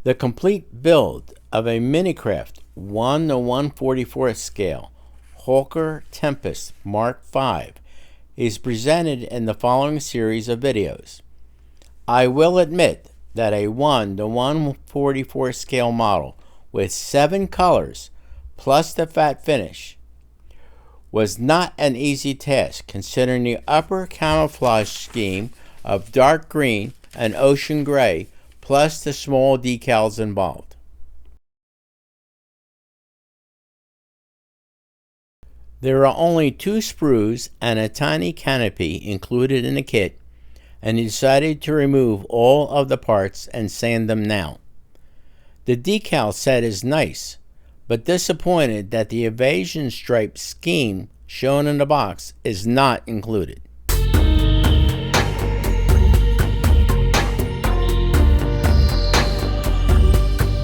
The complete build of a Minicraft 1:144 scale Hawker Tempest Mark V is presented in the following series of videos. I will admit that a 1:144 scale model with 7 colors plus the fat finish was not an easy task, considering the upper camouflage scheme of dark green and ocean gray plus the small decals involved. There are only 2 sprues and a tiny canopy included in the kit, and he decided to remove all of the parts and sand them now. The decal set is nice, but disappointed that the evasion stripe scheme shown in the box is not included.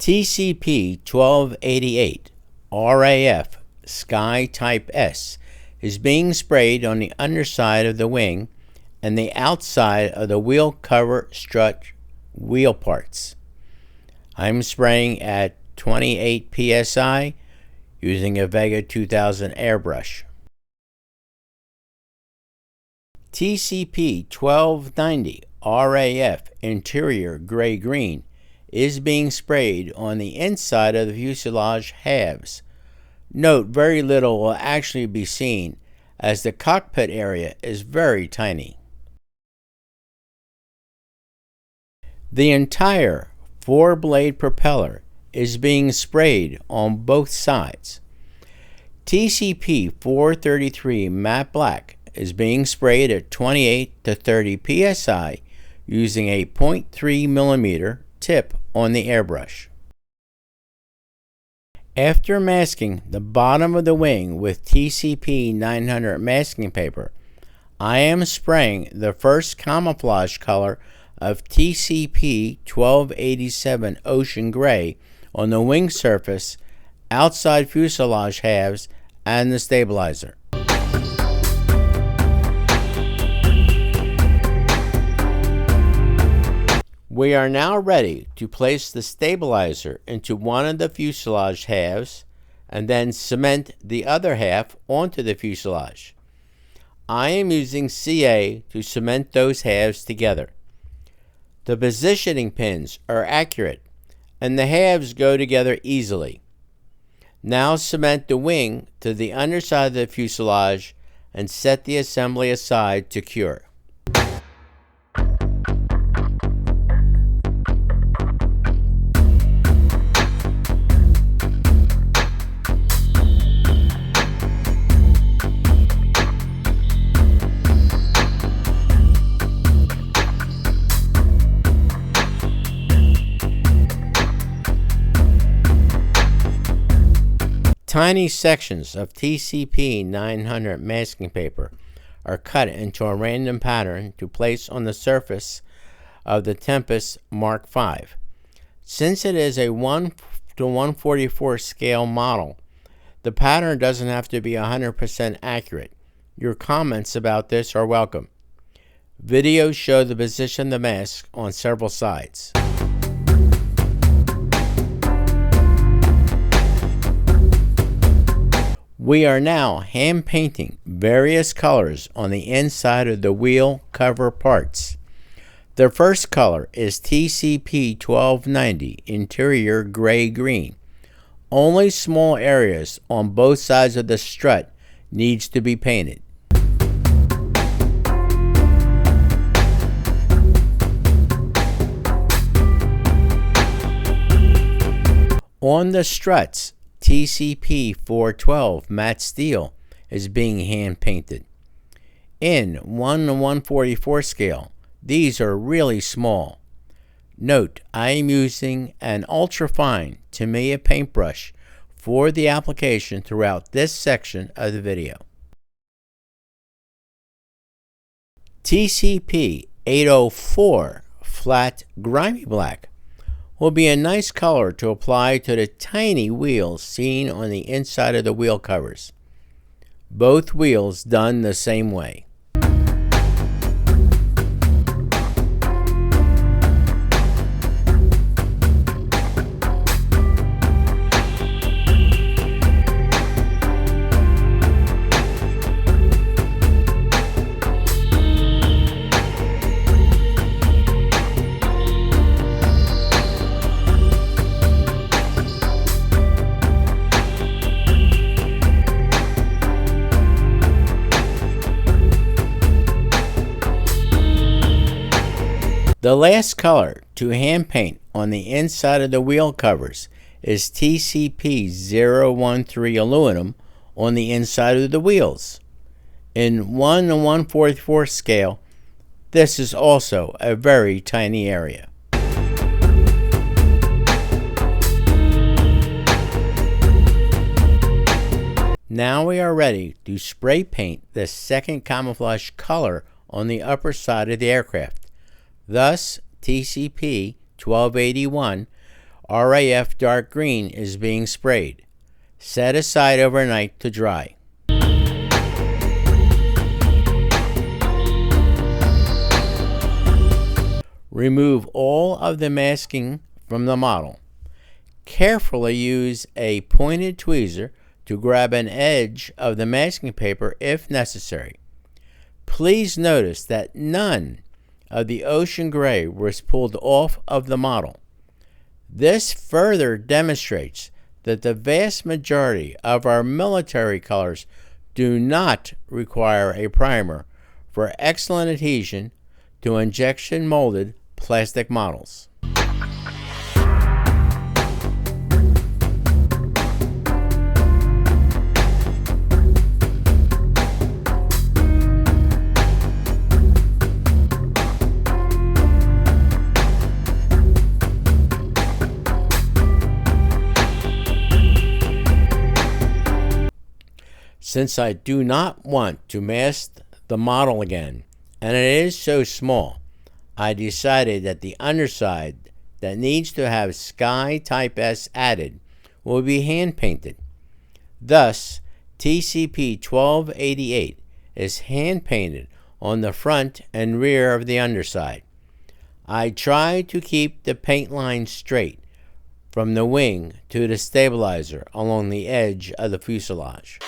TCP 1288 RAF Sky Type S is being sprayed on the underside of the wing and the outside of the wheel cover strut wheel parts. I'm spraying at 28 psi using a Vega 2000 airbrush. TCP 1290 RAF Interior Gray Green is being sprayed on the inside of the fuselage halves. Note, very little will actually be seen as the cockpit area is very tiny. The entire 4-blade propeller is being sprayed on both sides. TCP 433 Matte Black is being sprayed at 28 to 30 psi using a 0.3mm tip on the airbrush. After masking the bottom of the wing with TCP 900 masking paper, I am spraying the first camouflage color of TCP 1287 Ocean Gray on the wing surface, outside fuselage halves, and the stabilizer. We are now ready to place the stabilizer into one of the fuselage halves and then cement the other half onto the fuselage. I am using CA to cement those halves together. The positioning pins are accurate and the halves go together easily. Now cement the wing to the underside of the fuselage and set the assembly aside to cure. Tiny sections of TCP 900 masking paper are cut into a random pattern to place on the surface of the Tempest Mark V. Since it is a 1:144 scale model, the pattern doesn't have to be 100% accurate. Your comments about this are welcome. Videos show the position of the mask on several sides. We are now hand painting various colors on the inside of the wheel cover parts. The first color is TCP 1290 Interior Gray Green. Only small areas on both sides of the strut needs to be painted. On the struts, TCP 412 Matte Steel is being hand painted. In 1:144 scale, these are really small. Note, I am using an ultra-fine Tamiya paintbrush for the application throughout this section of the video. TCP 804 Flat Grimy Black will be a nice color to apply to the tiny wheels seen on the inside of the wheel covers. Both wheels done the same way. The last color to hand paint on the inside of the wheel covers is TCP-013 aluminum on the inside of the wheels. In 1/144 scale, this is also a very tiny area. Now we are ready to spray paint the second camouflage color on the upper side of the aircraft. Thus, TCP 1281 RAF dark green is being sprayed. Set aside overnight to dry. Remove all of the masking from the model. Carefully use a pointed tweezer to grab an edge of the masking paper if necessary. Please notice that none of the ocean gray was pulled off of the model. This further demonstrates that the vast majority of our military colors do not require a primer for excellent adhesion to injection molded plastic models. Since I do not want to mask the model again, and it is so small, I decided that the underside that needs to have Sky Type S added will be hand painted. Thus, TCP 1288 is hand painted on the front and rear of the underside. I tried to keep the paint line straight from the wing to the stabilizer along the edge of the fuselage.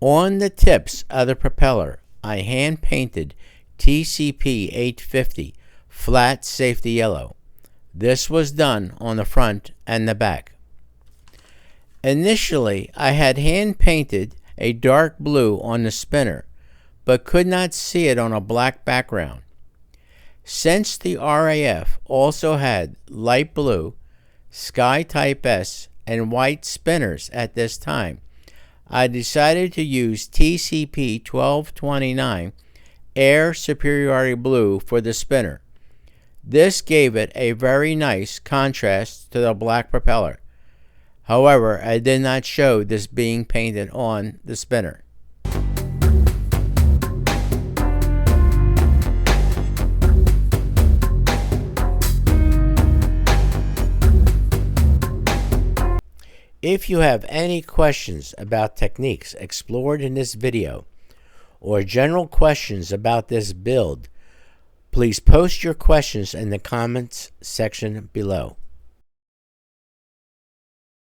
On the tips of the propeller, I hand painted TCP 850 flat safety yellow. This was done on the front and the back. Initially, I had hand painted a dark blue on the spinner, but could not see it on a black background. Since the RAF also had light blue, Sky Type S, and white spinners at this time, I decided to use TCP 1229 Air Superiority Blue for the spinner. This gave it a very nice contrast to the black propeller. However, I did not show this being painted on the spinner. If you have any questions about techniques explored in this video, or general questions about this build, please post your questions in the comments section below.